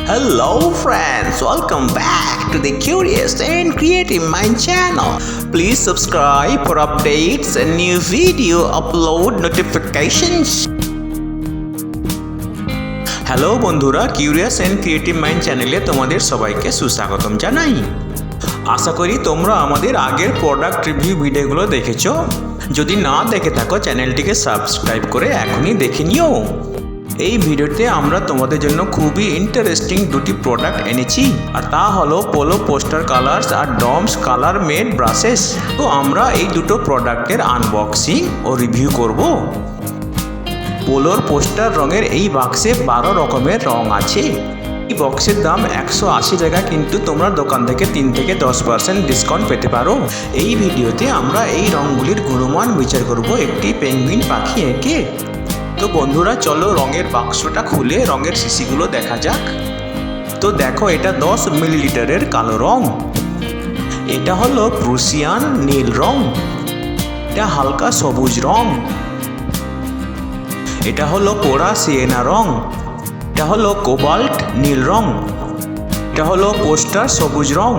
Hello friends, welcome back to the Curious and Creative Mind channel. Please subscribe for updates and new video upload notifications. Hello বন্ধুরা, curious and creative mind চ্যানেলে তোমাদের সবাইকে সুস্বাগতম জানাই। আশা করি তোমরা আমাদের আগের প্রোডাক্ট রিভিউ ভিডিওগুলো দেখেছো। যদি না দেখে থাকো চ্যানেলটিকে সাবস্ক্রাইব করে এখনই দেখে নিও। এই ভিডিওতে আমরা তোমাদের জন্য খুবই ইন্টারেস্টিং দুটি প্রোডাক্ট এনেছি, আর তা হলো পোলো পোস্টার কালার্স আর ডমস কালারমেট ব্রাশেস। তো আমরা এই দুটো প্রোডাক্টের আনবক্সিং ও রিভিউ করব। পোলোর পোস্টার রঙের এই বাক্সে 12 রকমের রং আছে। এই বক্সের দাম 180 টাকা, কিন্তু তোমরা দোকান থেকে 3 থেকে 10% ডিসকাউন্ট পেতে পারো। এই ভিডিওতে আমরা এই রঙগুলির গুণমান বিচার করব একটি পেঙ্গুইন পাখি এঁকে। তো বন্ধুরা চলো রঙের বাক্সটা খুলে রঙের শিশিগুলো দেখা যাক। তো দেখো, এটা 10 মিলিলিটারের কালো রং, এটা হলো প্রুশিয়ান নীল রং, এটা হালকা সবুজ রং, এটা হলো পোড়া সিয়েনা রং, এটা হলো কোবাল্ট নীল রং, এটা হলো পোস্টার সবুজ রং,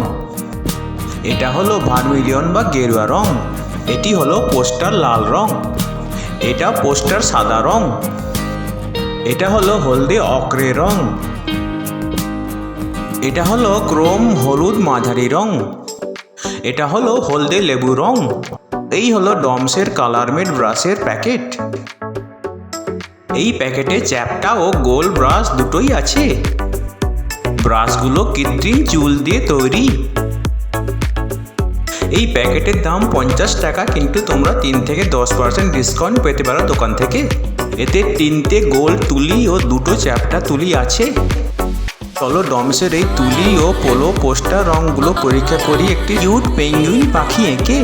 এটা হলো ভার্মিলিয়ন বা গেরুয়া রং, এটি হলো পোস্টার লাল রং, এটা পোস্টার সাদা রং, এটা হলো হলদে অক্রে রং, এটা হলো ক্রোম হলুদ মাঝারি রং, এটা হলো হলদে লেবু রং। এই হলো ডমসের কালারমেট ব্রাশের প্যাকেট। এই প্যাকেটে চ্যাপ্টা ও গোল ব্রাশ দুটোই আছে। ব্রাশগুলো কৃত্রিম চুল দিয়ে তৈরি। এই প্যাকেটের দাম 50 টাকা, কিন্তু তোমরা 3 থেকে 10% ডিসকাউন্ট পেতে পারো দোকান থেকে। এতে 3টে গোল তুলি ও 2টো চ্যাপ্টা তুলি আছে। চলো ডমসের এই তুলি ও পোলো পোস্টার রঙগুলো পরীক্ষা করি একটি কিউট পেঙ্গুইন পাখি এঁকে।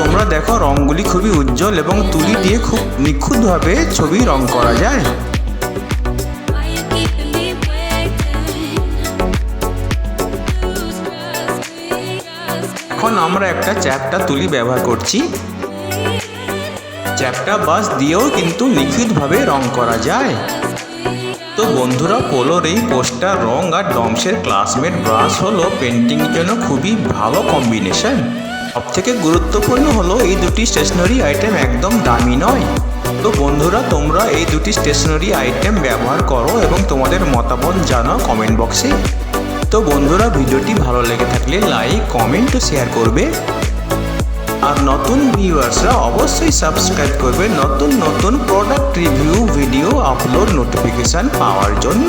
তোমরা দেখো রঙগুলি খুবই উজ্জ্বল এবং তুলি দিয়ে খুব নিখুঁতভাবে ছবি রং করা যায়। এখন আমরা একটা চ্যাপ্টা তুলি ব্যবহার করছি। চ্যাপ্টা ব্রাশ দিয়েও কিন্তু নিখুঁতভাবে রং করা যায়। তো বন্ধুরা, পোলোর এই পোস্টার রং আর ডমসের ক্লাসমেট ব্রাশ হলো পেন্টিংয়ের জন্য খুবই ভালো কম্বিনেশন। সবথেকে গুরুত্বপূর্ণ হলো এই দুটি স্টেশনারি আইটেম একদম দামি নয়। তো বন্ধুরা, তোমরা এই দুটি স্টেশনারি আইটেম ব্যবহার করো এবং তোমাদের মতামত জানাও কমেন্ট বক্সে। তো বন্ধুরা, ভিডিওটি ভালো লেগে থাকলে লাইক, কমেন্ট ও শেয়ার করবে। আর নতুন ভিউয়ার্সরা অবশ্যই সাবস্ক্রাইব করবে নতুন নতুন product review video upload notification পাওয়ার জন্য।